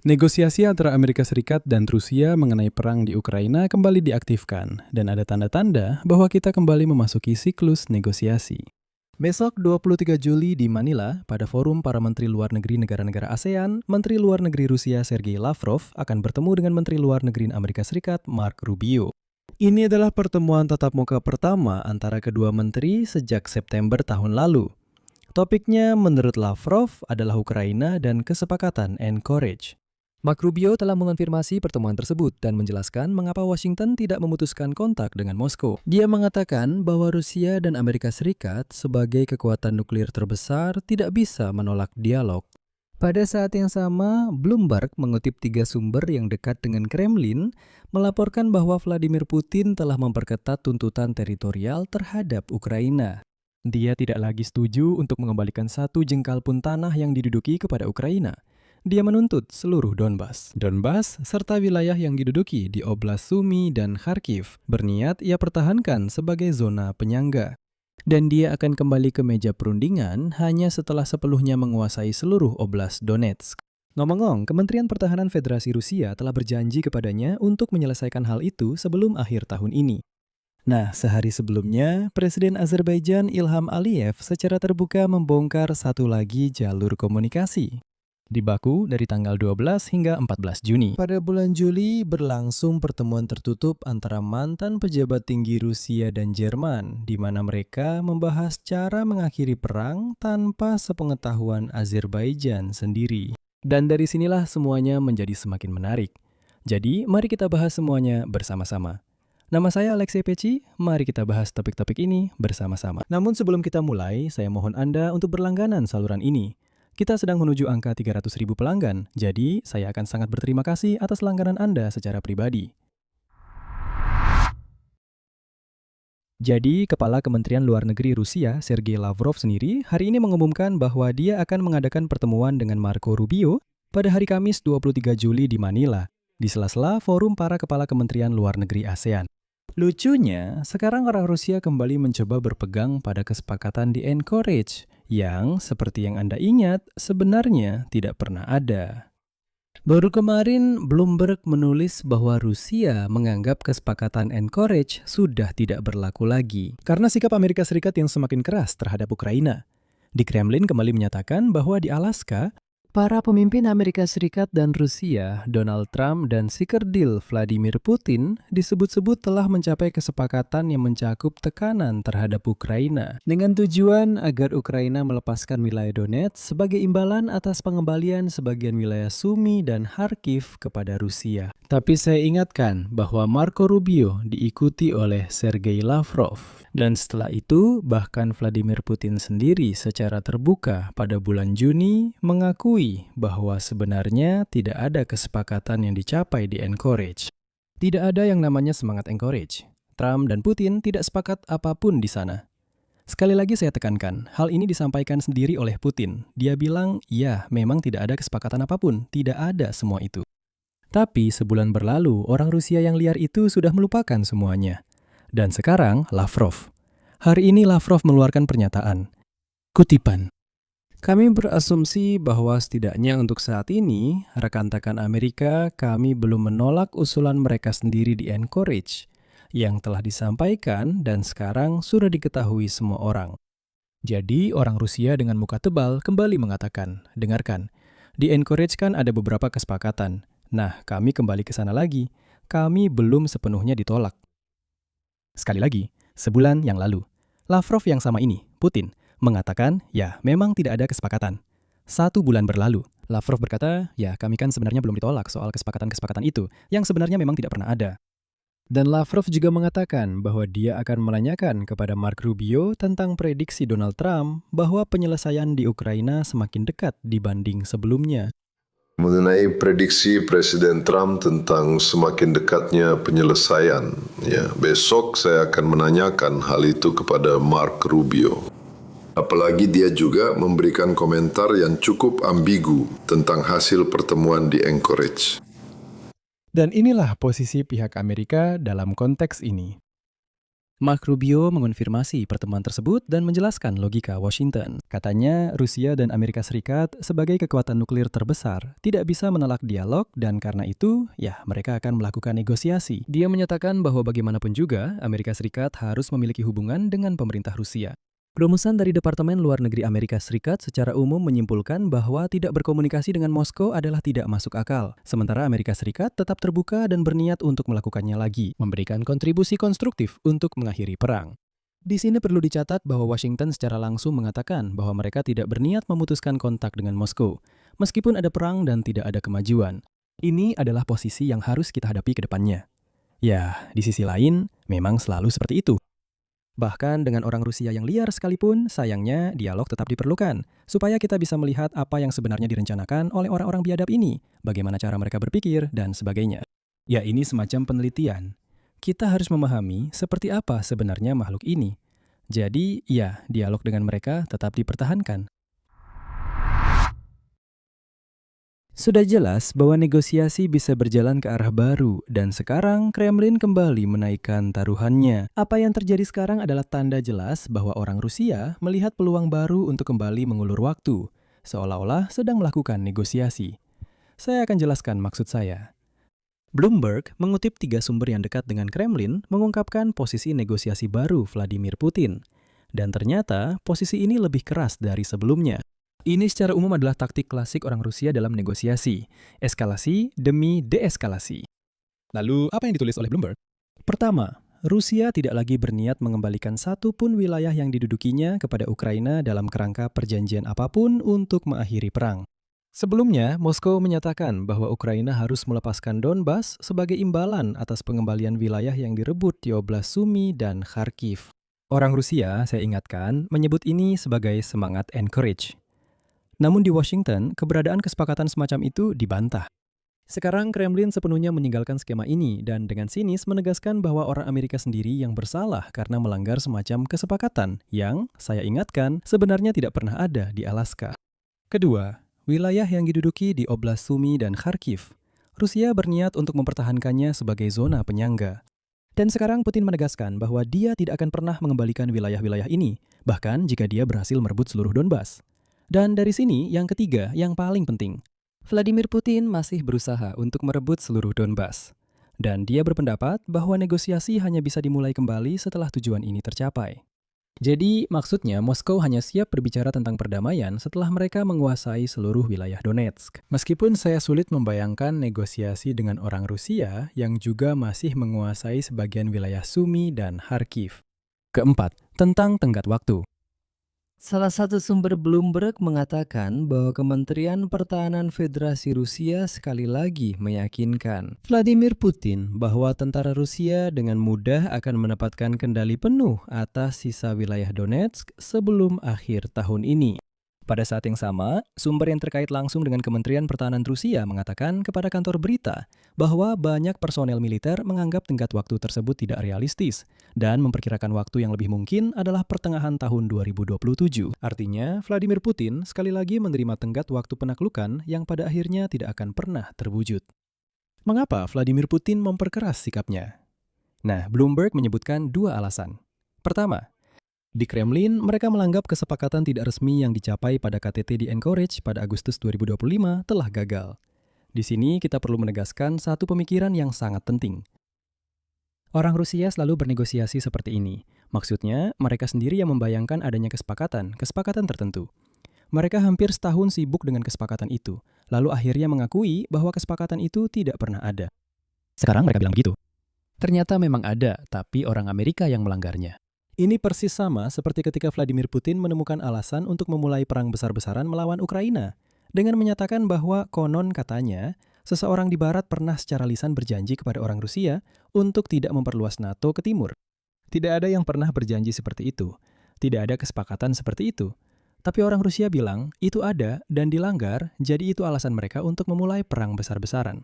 Negosiasi antara Amerika Serikat dan Rusia mengenai perang di Ukraina kembali diaktifkan, dan ada tanda-tanda bahwa kita kembali memasuki siklus negosiasi. Besok 23 Juli di Manila, pada forum para Menteri Luar Negeri negara-negara ASEAN, Menteri Luar Negeri Rusia Sergei Lavrov akan bertemu dengan Menteri Luar Negeri Amerika Serikat Mark Rubio. Ini adalah pertemuan tatap muka pertama antara kedua menteri sejak September tahun lalu. Topiknya menurut Lavrov adalah Ukraina dan kesepakatan Anchorage. Mark Rubio telah mengonfirmasi pertemuan tersebut dan menjelaskan mengapa Washington tidak memutuskan kontak dengan Moskow. Dia mengatakan bahwa Rusia dan Amerika Serikat sebagai kekuatan nuklir terbesar tidak bisa menolak dialog. Pada saat yang sama, Bloomberg mengutip 3 sumber yang dekat dengan Kremlin melaporkan bahwa Vladimir Putin telah memperketat tuntutan teritorial terhadap Ukraina. Dia tidak lagi setuju untuk mengembalikan satu jengkal pun tanah yang diduduki kepada Ukraina. Dia menuntut seluruh Donbas serta wilayah yang diduduki di Oblast Sumy dan Kharkiv berniat ia pertahankan sebagai zona penyangga. Dan dia akan kembali ke meja perundingan hanya setelah sepenuhnya menguasai seluruh Oblast Donetsk. Ngomong-ngomong, Kementerian Pertahanan Federasi Rusia telah berjanji kepadanya untuk menyelesaikan hal itu sebelum akhir tahun ini. Nah, sehari sebelumnya, Presiden Azerbaijan Ilham Aliyev secara terbuka membongkar satu lagi jalur komunikasi di Baku dari tanggal 12 hingga 14 Juni. Pada bulan Juli berlangsung pertemuan tertutup antara mantan pejabat tinggi Rusia dan Jerman, di mana mereka membahas cara mengakhiri perang tanpa sepengetahuan Azerbaijan sendiri. Dan dari sinilah semuanya menjadi semakin menarik. Jadi, mari kita bahas semuanya bersama-sama. Nama saya Alexei Peci, mari kita bahas topik-topik ini bersama-sama. Namun sebelum kita mulai, saya mohon Anda untuk berlangganan saluran ini. Kita sedang menuju angka 300.000 pelanggan, jadi saya akan sangat berterima kasih atas langganan Anda secara pribadi. Jadi, Kepala Kementerian Luar Negeri Rusia, Sergei Lavrov sendiri, hari ini mengumumkan bahwa dia akan mengadakan pertemuan dengan Marco Rubio pada hari Kamis 23 Juli di Manila, di sela-sela forum para Kepala Kementerian Luar Negeri ASEAN. Lucunya, sekarang orang Rusia kembali mencoba berpegang pada kesepakatan di Anchorage, yang seperti yang Anda ingat sebenarnya tidak pernah ada. Baru kemarin Bloomberg menulis bahwa Rusia menganggap kesepakatan Anchorage sudah tidak berlaku lagi karena sikap Amerika Serikat yang semakin keras terhadap Ukraina. Di Kremlin kembali menyatakan bahwa di Alaska, para pemimpin Amerika Serikat dan Rusia, Donald Trump dan si kerdil Vladimir Putin, disebut-sebut telah mencapai kesepakatan yang mencakup tekanan terhadap Ukraina, dengan tujuan agar Ukraina melepaskan wilayah Donetsk sebagai imbalan atas pengembalian sebagian wilayah Sumy dan Kharkiv kepada Rusia. Tapi saya ingatkan bahwa Marco Rubio diikuti oleh Sergei Lavrov. Dan setelah itu, bahkan Vladimir Putin sendiri secara terbuka pada bulan Juni mengakui bahwa sebenarnya tidak ada kesepakatan yang dicapai di Anchorage. Tidak ada yang namanya semangat Anchorage. Trump dan Putin tidak sepakat apapun di sana. Sekali lagi saya tekankan, hal ini disampaikan sendiri oleh Putin. Dia bilang, ya memang tidak ada kesepakatan apapun, tidak ada semua itu. Tapi sebulan berlalu, orang Rusia yang liar itu sudah melupakan semuanya. Dan sekarang, Lavrov. Hari ini Lavrov mengeluarkan pernyataan. Kutipan. Kami berasumsi bahwa setidaknya untuk saat ini, rekan-rekan Amerika, kami belum menolak usulan mereka sendiri di Anchorage, yang telah disampaikan dan sekarang sudah diketahui semua orang. Jadi, orang Rusia dengan muka tebal kembali mengatakan, dengarkan, di Anchorage kan ada beberapa kesepakatan. Nah, kami kembali ke sana lagi. Kami belum sepenuhnya ditolak. Sekali lagi, sebulan yang lalu, Lavrov yang sama ini, Putin, mengatakan, ya memang tidak ada kesepakatan. 1 bulan berlalu, Lavrov berkata, ya kami kan sebenarnya belum ditolak soal kesepakatan-kesepakatan itu, yang sebenarnya memang tidak pernah ada. Dan Lavrov juga mengatakan bahwa dia akan menanyakan kepada Mark Rubio tentang prediksi Donald Trump bahwa penyelesaian di Ukraina semakin dekat dibanding sebelumnya. Mengenai prediksi Presiden Trump tentang semakin dekatnya penyelesaian, ya, besok saya akan menanyakan hal itu kepada Mark Rubio. Apalagi dia juga memberikan komentar yang cukup ambigu tentang hasil pertemuan di Anchorage. Dan inilah posisi pihak Amerika dalam konteks ini. Mark Rubio mengonfirmasi pertemuan tersebut dan menjelaskan logika Washington. Katanya, Rusia dan Amerika Serikat sebagai kekuatan nuklir terbesar tidak bisa menolak dialog dan karena itu, ya mereka akan melakukan negosiasi. Dia menyatakan bahwa bagaimanapun juga, Amerika Serikat harus memiliki hubungan dengan pemerintah Rusia. Rumusan dari Departemen Luar Negeri Amerika Serikat secara umum menyimpulkan bahwa tidak berkomunikasi dengan Moskow adalah tidak masuk akal. Sementara Amerika Serikat tetap terbuka dan berniat untuk melakukannya lagi, memberikan kontribusi konstruktif untuk mengakhiri perang. Di sini perlu dicatat bahwa Washington secara langsung mengatakan bahwa mereka tidak berniat memutuskan kontak dengan Moskow, meskipun ada perang dan tidak ada kemajuan. Ini adalah posisi yang harus kita hadapi ke depannya. Ya, di sisi lain, memang selalu seperti itu. Bahkan dengan orang Rusia yang liar sekalipun, sayangnya dialog tetap diperlukan, supaya kita bisa melihat apa yang sebenarnya direncanakan oleh orang-orang biadab ini, bagaimana cara mereka berpikir, dan sebagainya. Ya, ini semacam penelitian. Kita harus memahami seperti apa sebenarnya makhluk ini. Jadi, ya, dialog dengan mereka tetap dipertahankan. Sudah jelas bahwa negosiasi bisa berjalan ke arah baru, dan sekarang Kremlin kembali menaikkan taruhannya. Apa yang terjadi sekarang adalah tanda jelas bahwa orang Rusia melihat peluang baru untuk kembali mengulur waktu, seolah-olah sedang melakukan negosiasi. Saya akan jelaskan maksud saya. Bloomberg mengutip 3 sumber yang dekat dengan Kremlin mengungkapkan posisi negosiasi baru Vladimir Putin. Dan ternyata posisi ini lebih keras dari sebelumnya. Ini secara umum adalah taktik klasik orang Rusia dalam negosiasi, eskalasi demi deeskalasi. Lalu, apa yang ditulis oleh Bloomberg? Pertama, Rusia tidak lagi berniat mengembalikan satu pun wilayah yang didudukinya kepada Ukraina dalam kerangka perjanjian apapun untuk mengakhiri perang. Sebelumnya, Moskow menyatakan bahwa Ukraina harus melepaskan Donbas sebagai imbalan atas pengembalian wilayah yang direbut di Oblast Sumy dan Kharkiv. Orang Rusia, saya ingatkan, menyebut ini sebagai semangat encourage. Namun di Washington, keberadaan kesepakatan semacam itu dibantah. Sekarang Kremlin sepenuhnya meninggalkan skema ini dan dengan sinis menegaskan bahwa orang Amerika sendiri yang bersalah karena melanggar semacam kesepakatan yang, saya ingatkan, sebenarnya tidak pernah ada di Alaska. Kedua, wilayah yang diduduki di Oblast Sumy dan Kharkiv. Rusia berniat untuk mempertahankannya sebagai zona penyangga. Dan sekarang Putin menegaskan bahwa dia tidak akan pernah mengembalikan wilayah-wilayah ini, bahkan jika dia berhasil merebut seluruh Donbas. Dan dari sini, yang ketiga, yang paling penting. Vladimir Putin masih berusaha untuk merebut seluruh Donbas. Dan dia berpendapat bahwa negosiasi hanya bisa dimulai kembali setelah tujuan ini tercapai. Jadi, maksudnya Moskow hanya siap berbicara tentang perdamaian setelah mereka menguasai seluruh wilayah Donetsk. Meskipun saya sulit membayangkan negosiasi dengan orang Rusia yang juga masih menguasai sebagian wilayah Sumy dan Kharkiv. Keempat, tentang tenggat waktu. Salah satu sumber Bloomberg mengatakan bahwa Kementerian Pertahanan Federasi Rusia sekali lagi meyakinkan Vladimir Putin bahwa tentara Rusia dengan mudah akan mendapatkan kendali penuh atas sisa wilayah Donetsk sebelum akhir tahun ini. Pada saat yang sama, sumber yang terkait langsung dengan Kementerian Pertahanan Rusia mengatakan kepada kantor berita bahwa banyak personel militer menganggap tenggat waktu tersebut tidak realistis dan memperkirakan waktu yang lebih mungkin adalah pertengahan tahun 2027. Artinya, Vladimir Putin sekali lagi menerima tenggat waktu penaklukan yang pada akhirnya tidak akan pernah terwujud. Mengapa Vladimir Putin memperkeras sikapnya? Nah, Bloomberg menyebutkan 2 alasan. Pertama, di Kremlin, mereka menganggap kesepakatan tidak resmi yang dicapai pada KTT di Anchorage pada Agustus 2025 telah gagal. Di sini kita perlu menegaskan satu pemikiran yang sangat penting. Orang Rusia selalu bernegosiasi seperti ini. Maksudnya, mereka sendiri yang membayangkan adanya kesepakatan tertentu. Mereka hampir setahun sibuk dengan kesepakatan itu, lalu akhirnya mengakui bahwa kesepakatan itu tidak pernah ada. Sekarang mereka bilang begitu. Ternyata memang ada, tapi orang Amerika yang melanggarnya. Ini persis sama seperti ketika Vladimir Putin menemukan alasan untuk memulai perang besar-besaran melawan Ukraina, dengan menyatakan bahwa konon katanya, seseorang di barat pernah secara lisan berjanji kepada orang Rusia untuk tidak memperluas NATO ke timur. Tidak ada yang pernah berjanji seperti itu. Tidak ada kesepakatan seperti itu. Tapi orang Rusia bilang, itu ada dan dilanggar, jadi itu alasan mereka untuk memulai perang besar-besaran.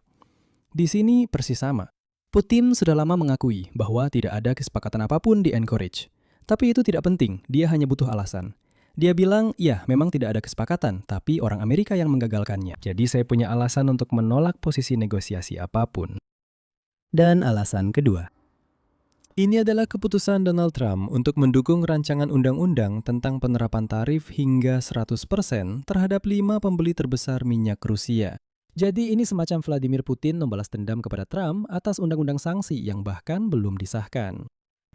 Di sini persis sama. Putin sudah lama mengakui bahwa tidak ada kesepakatan apapun di Anchorage. Tapi itu tidak penting, dia hanya butuh alasan. Dia bilang, ya memang tidak ada kesepakatan, tapi orang Amerika yang menggagalkannya. Jadi saya punya alasan untuk menolak posisi negosiasi apapun. Dan alasan kedua. Ini adalah keputusan Donald Trump untuk mendukung rancangan undang-undang tentang penerapan tarif hingga 100% terhadap 5 pembeli terbesar minyak Rusia. Jadi ini semacam Vladimir Putin membalas dendam kepada Trump atas undang-undang sanksi yang bahkan belum disahkan.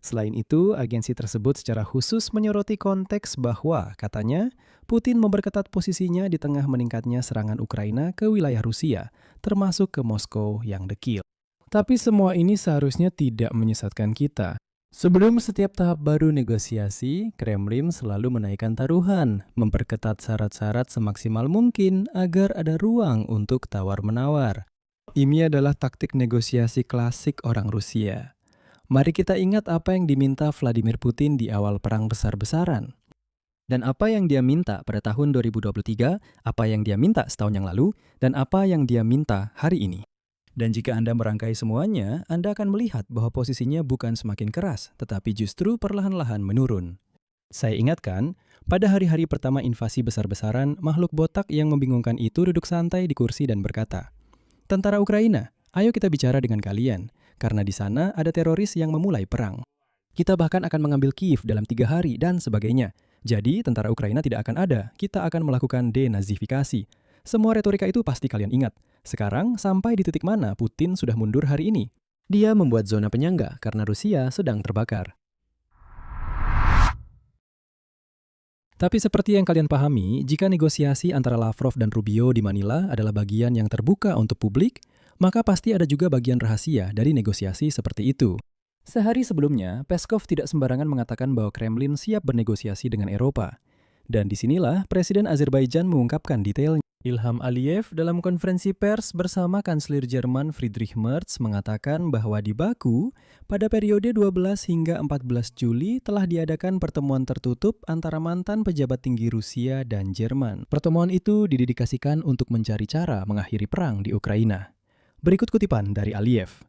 Selain itu, agensi tersebut secara khusus menyoroti konteks bahwa, katanya, Putin memperketat posisinya di tengah meningkatnya serangan Ukraina ke wilayah Rusia, termasuk ke Moskow yang dekil. Tapi semua ini seharusnya tidak menyesatkan kita. Sebelum setiap tahap baru negosiasi, Kremlin selalu menaikkan taruhan, memperketat syarat-syarat semaksimal mungkin agar ada ruang untuk tawar-menawar. Ini adalah taktik negosiasi klasik orang Rusia. Mari kita ingat apa yang diminta Vladimir Putin di awal perang besar-besaran. Dan apa yang dia minta pada tahun 2023, apa yang dia minta setahun yang lalu, dan apa yang dia minta hari ini. Dan jika Anda merangkai semuanya, Anda akan melihat bahwa posisinya bukan semakin keras, tetapi justru perlahan-lahan menurun. Saya ingatkan, pada hari-hari pertama invasi besar-besaran, makhluk botak yang membingungkan itu duduk santai di kursi dan berkata, "Tentara Ukraina, ayo kita bicara dengan kalian, karena di sana ada teroris yang memulai perang. Kita bahkan akan mengambil Kiev dalam 3 hari dan sebagainya. Jadi, tentara Ukraina tidak akan ada, kita akan melakukan denazifikasi." Semua retorika itu pasti kalian ingat. Sekarang, sampai di titik mana Putin sudah mundur hari ini? Dia membuat zona penyangga karena Rusia sedang terbakar. Tapi seperti yang kalian pahami, jika negosiasi antara Lavrov dan Rubio di Manila adalah bagian yang terbuka untuk publik, maka pasti ada juga bagian rahasia dari negosiasi seperti itu. Sehari sebelumnya, Peskov tidak sembarangan mengatakan bahwa Kremlin siap bernegosiasi dengan Eropa. Dan disinilah Presiden Azerbaijan mengungkapkan detailnya. Ilham Aliyev dalam konferensi pers bersama Kanselir Jerman Friedrich Merz mengatakan bahwa di Baku, pada periode 12 hingga 14 Juli telah diadakan pertemuan tertutup antara mantan pejabat tinggi Rusia dan Jerman. Pertemuan itu didedikasikan untuk mencari cara mengakhiri perang di Ukraina. Berikut kutipan dari Aliyev.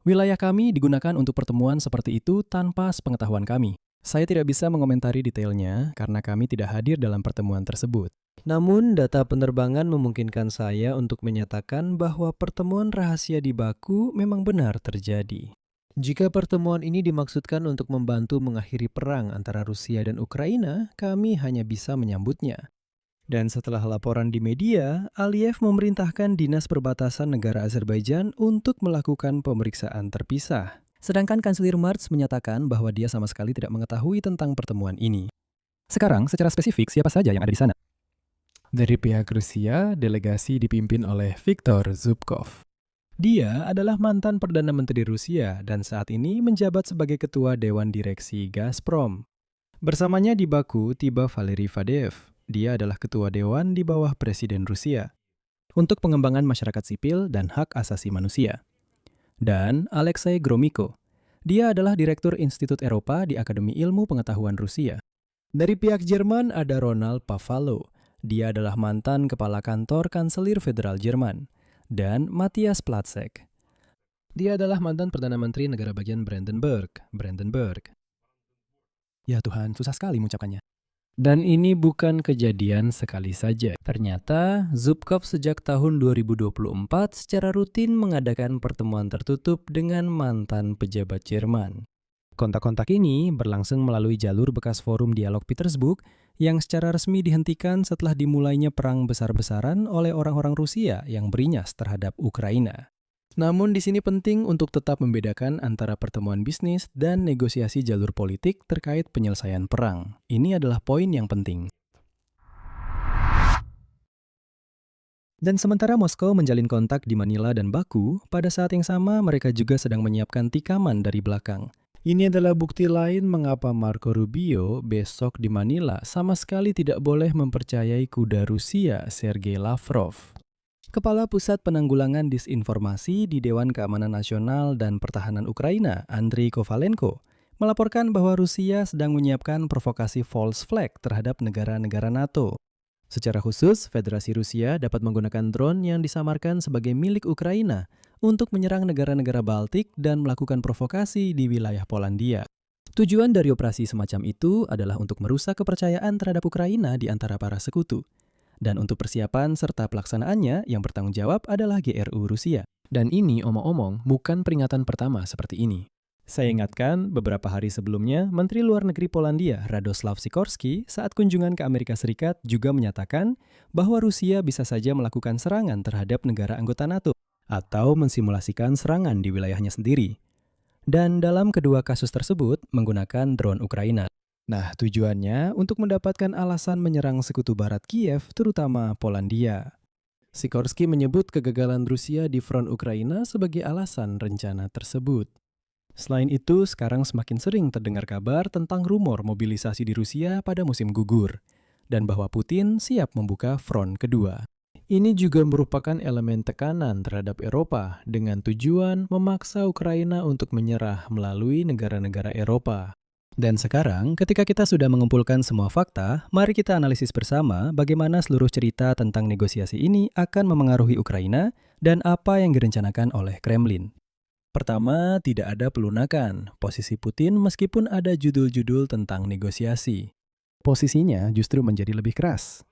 "Wilayah kami digunakan untuk pertemuan seperti itu tanpa sepengetahuan kami. Saya tidak bisa mengomentari detailnya karena kami tidak hadir dalam pertemuan tersebut. Namun, data penerbangan memungkinkan saya untuk menyatakan bahwa pertemuan rahasia di Baku memang benar terjadi. Jika pertemuan ini dimaksudkan untuk membantu mengakhiri perang antara Rusia dan Ukraina, kami hanya bisa menyambutnya." Dan setelah laporan di media, Aliyev memerintahkan Dinas Perbatasan Negara Azerbaijan untuk melakukan pemeriksaan terpisah. Sedangkan Kanselir Merz menyatakan bahwa dia sama sekali tidak mengetahui tentang pertemuan ini. Sekarang, secara spesifik, siapa saja yang ada di sana? Dari pihak Rusia, delegasi dipimpin oleh Viktor Zubkov. Dia adalah mantan Perdana Menteri Rusia dan saat ini menjabat sebagai Ketua Dewan Direksi Gazprom. Bersamanya di Baku tiba Valery Fadeev. Dia adalah Ketua Dewan di bawah Presiden Rusia untuk pengembangan masyarakat sipil dan hak asasi manusia. Dan Alexei Gromyko. Dia adalah Direktur Institut Eropa di Akademi Ilmu Pengetahuan Rusia. Dari pihak Jerman ada Ronald Pavalo. Dia adalah mantan Kepala Kantor Kanselir Federal Jerman. Dan Matthias Platzek. Dia adalah mantan Perdana Menteri Negara Bagian Brandenburg. Ya Tuhan, susah sekali mengucapkannya. Dan ini bukan kejadian sekali saja. Ternyata, Zubkov sejak tahun 2024 secara rutin mengadakan pertemuan tertutup dengan mantan pejabat Jerman. Kontak-kontak ini berlangsung melalui jalur bekas forum dialog Petersburg yang secara resmi dihentikan setelah dimulainya perang besar-besaran oleh orang-orang Rusia yang beringas terhadap Ukraina. Namun di sini penting untuk tetap membedakan antara pertemuan bisnis dan negosiasi jalur politik terkait penyelesaian perang. Ini adalah poin yang penting. Dan sementara Moskow menjalin kontak di Manila dan Baku, pada saat yang sama mereka juga sedang menyiapkan tikaman dari belakang. Ini adalah bukti lain mengapa Marco Rubio besok di Manila sama sekali tidak boleh mempercayai kuda Rusia Sergei Lavrov. Kepala Pusat Penanggulangan Disinformasi di Dewan Keamanan Nasional dan Pertahanan Ukraina, Andriy Kovalenko, melaporkan bahwa Rusia sedang menyiapkan provokasi false flag terhadap negara-negara NATO. Secara khusus, Federasi Rusia dapat menggunakan drone yang disamarkan sebagai milik Ukraina untuk menyerang negara-negara Baltik dan melakukan provokasi di wilayah Polandia. Tujuan dari operasi semacam itu adalah untuk merusak kepercayaan terhadap Ukraina di antara para sekutu. Dan untuk persiapan serta pelaksanaannya yang bertanggung jawab adalah GRU Rusia. Dan ini omong-omong bukan peringatan pertama seperti ini. Saya ingatkan, beberapa hari sebelumnya, Menteri Luar Negeri Polandia, Radoslav Sikorski, saat kunjungan ke Amerika Serikat juga menyatakan bahwa Rusia bisa saja melakukan serangan terhadap negara anggota NATO atau mensimulasikan serangan di wilayahnya sendiri. Dan dalam kedua kasus tersebut menggunakan drone Ukraina. Nah, tujuannya untuk mendapatkan alasan menyerang sekutu barat Kiev, terutama Polandia. Sikorski menyebut kegagalan Rusia di front Ukraina sebagai alasan rencana tersebut. Selain itu, sekarang semakin sering terdengar kabar tentang rumor mobilisasi di Rusia pada musim gugur, dan bahwa Putin siap membuka front kedua. Ini juga merupakan elemen tekanan terhadap Eropa dengan tujuan memaksa Ukraina untuk menyerah melalui negara-negara Eropa. Dan sekarang, ketika kita sudah mengumpulkan semua fakta, mari kita analisis bersama bagaimana seluruh cerita tentang negosiasi ini akan memengaruhi Ukraina dan apa yang direncanakan oleh Kremlin. Pertama, tidak ada pelunakan posisi Putin meskipun ada judul-judul tentang negosiasi. Posisinya justru menjadi lebih keras.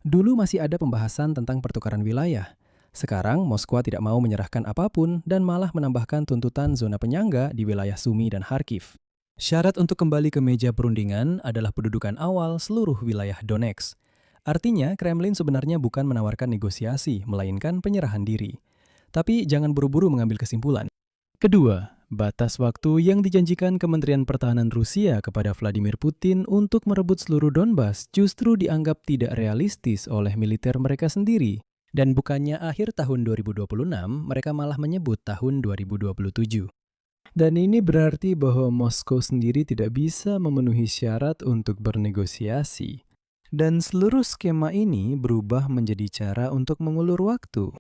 Dulu masih ada pembahasan tentang pertukaran wilayah. Sekarang, Moskwa tidak mau menyerahkan apapun dan malah menambahkan tuntutan zona penyangga di wilayah Sumy dan Kharkiv. Syarat untuk kembali ke meja perundingan adalah pendudukan awal seluruh wilayah Donetsk. Artinya, Kremlin sebenarnya bukan menawarkan negosiasi, melainkan penyerahan diri. Tapi jangan buru-buru mengambil kesimpulan. Kedua, batas waktu yang dijanjikan Kementerian Pertahanan Rusia kepada Vladimir Putin untuk merebut seluruh Donbas justru dianggap tidak realistis oleh militer mereka sendiri. Dan bukannya akhir tahun 2026, mereka malah menyebut tahun 2027. Dan ini berarti bahwa Moskow sendiri tidak bisa memenuhi syarat untuk bernegosiasi. Dan seluruh skema ini berubah menjadi cara untuk mengulur waktu.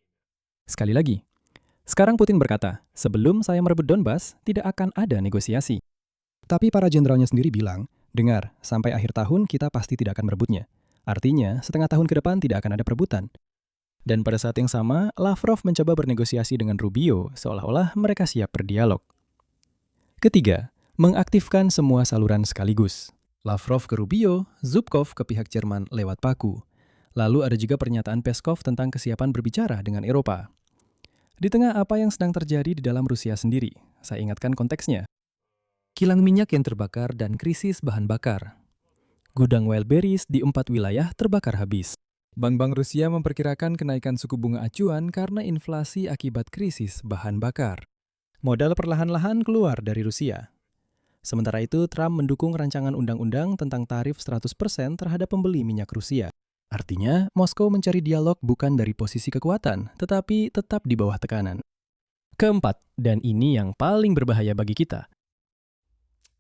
Sekali lagi, sekarang Putin berkata, sebelum saya merebut Donbas, tidak akan ada negosiasi. Tapi para jenderalnya sendiri bilang, dengar, sampai akhir tahun kita pasti tidak akan merebutnya. Artinya, setengah tahun ke depan tidak akan ada perebutan. Dan pada saat yang sama, Lavrov mencoba bernegosiasi dengan Rubio, seolah-olah mereka siap berdialog. Ketiga, mengaktifkan semua saluran sekaligus. Lavrov ke Rubio, Zubkov ke pihak Jerman lewat Baku. Lalu ada juga pernyataan Peskov tentang kesiapan berbicara dengan Eropa. Di tengah apa yang sedang terjadi di dalam Rusia sendiri, saya ingatkan konteksnya. Kilang minyak yang terbakar dan krisis bahan bakar. Gudang Wildberries di 4 wilayah terbakar habis. Bank-bank Rusia memperkirakan kenaikan suku bunga acuan karena inflasi akibat krisis bahan bakar. Modal perlahan-lahan keluar dari Rusia. Sementara itu, Trump mendukung rancangan undang-undang tentang tarif 100% terhadap pembeli minyak Rusia. Artinya, Moskow mencari dialog bukan dari posisi kekuatan, tetapi tetap di bawah tekanan. Keempat, dan ini yang paling berbahaya bagi kita.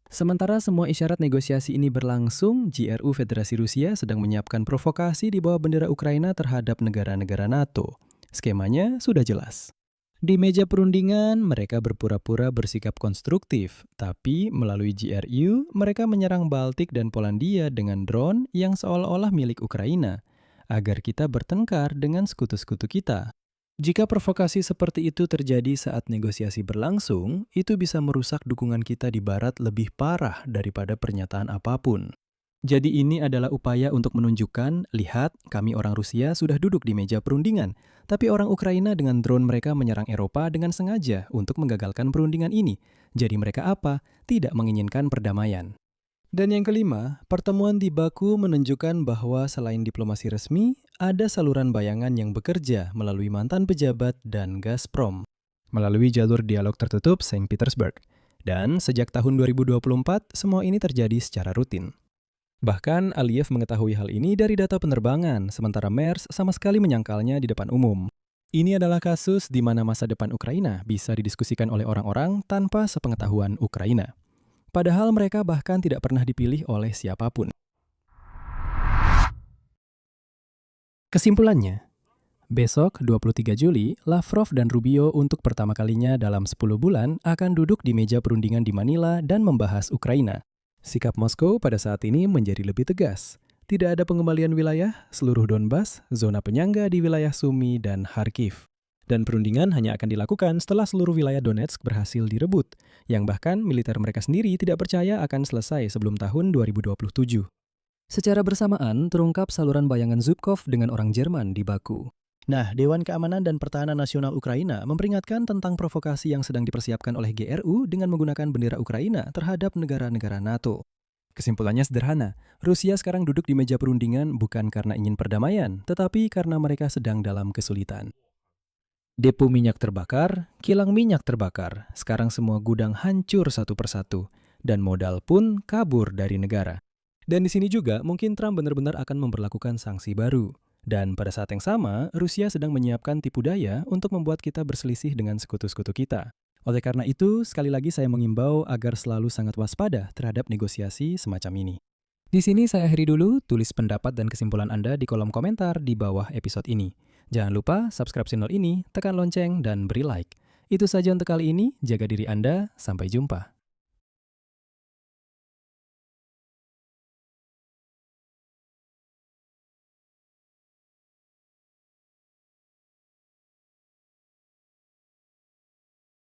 Sementara semua isyarat negosiasi ini berlangsung, GRU Federasi Rusia sedang menyiapkan provokasi di bawah bendera Ukraina terhadap negara-negara NATO. Skemanya sudah jelas. Di meja perundingan, mereka berpura-pura bersikap konstruktif, tapi melalui GRU, mereka menyerang Baltik dan Polandia dengan drone yang seolah-olah milik Ukraina, agar kita bertengkar dengan sekutu-sekutu kita. Jika provokasi seperti itu terjadi saat negosiasi berlangsung, itu bisa merusak dukungan kita di Barat lebih parah daripada pernyataan apapun. Jadi ini adalah upaya untuk menunjukkan, lihat, kami orang Rusia sudah duduk di meja perundingan, tapi orang Ukraina dengan drone mereka menyerang Eropa dengan sengaja untuk menggagalkan perundingan ini. Jadi mereka apa? Tidak menginginkan perdamaian. Dan yang kelima, pertemuan di Baku menunjukkan bahwa selain diplomasi resmi, ada saluran bayangan yang bekerja melalui mantan pejabat dan Gazprom, melalui jalur dialog tertutup Saint Petersburg. Dan sejak tahun 2024, semua ini terjadi secara rutin. Bahkan Aliyev mengetahui hal ini dari data penerbangan, sementara Mers sama sekali menyangkalnya di depan umum. Ini adalah kasus di mana masa depan Ukraina bisa didiskusikan oleh orang-orang tanpa sepengetahuan Ukraina. Padahal mereka bahkan tidak pernah dipilih oleh siapapun. Kesimpulannya, besok 23 Juli, Lavrov dan Rubio untuk pertama kalinya dalam 10 bulan akan duduk di meja perundingan di Manila dan membahas Ukraina. Sikap Moskow pada saat ini menjadi lebih tegas. Tidak ada pengembalian wilayah, seluruh Donbas, zona penyangga di wilayah Sumy dan Kharkiv. Dan perundingan hanya akan dilakukan setelah seluruh wilayah Donetsk berhasil direbut, yang bahkan militer mereka sendiri tidak percaya akan selesai sebelum tahun 2027. Secara bersamaan, terungkap saluran bayangan Zubkov dengan orang Jerman di Baku. Nah, Dewan Keamanan dan Pertahanan Nasional Ukraina memperingatkan tentang provokasi yang sedang dipersiapkan oleh GRU dengan menggunakan bendera Ukraina terhadap negara-negara NATO. Kesimpulannya sederhana, Rusia sekarang duduk di meja perundingan bukan karena ingin perdamaian, tetapi karena mereka sedang dalam kesulitan. Depo minyak terbakar, kilang minyak terbakar, sekarang semua gudang hancur satu persatu, dan modal pun kabur dari negara. Dan di sini juga mungkin Trump benar-benar akan memberlakukan sanksi baru. Dan pada saat yang sama, Rusia sedang menyiapkan tipu daya untuk membuat kita berselisih dengan sekutu-sekutu kita. Oleh karena itu, sekali lagi saya mengimbau agar selalu sangat waspada terhadap negosiasi semacam ini. Di sini saya akhiri dulu, tulis pendapat dan kesimpulan Anda di kolom komentar di bawah episode ini. Jangan lupa subscribe channel ini, tekan lonceng, dan beri like. Itu saja untuk kali ini, jaga diri Anda, sampai jumpa.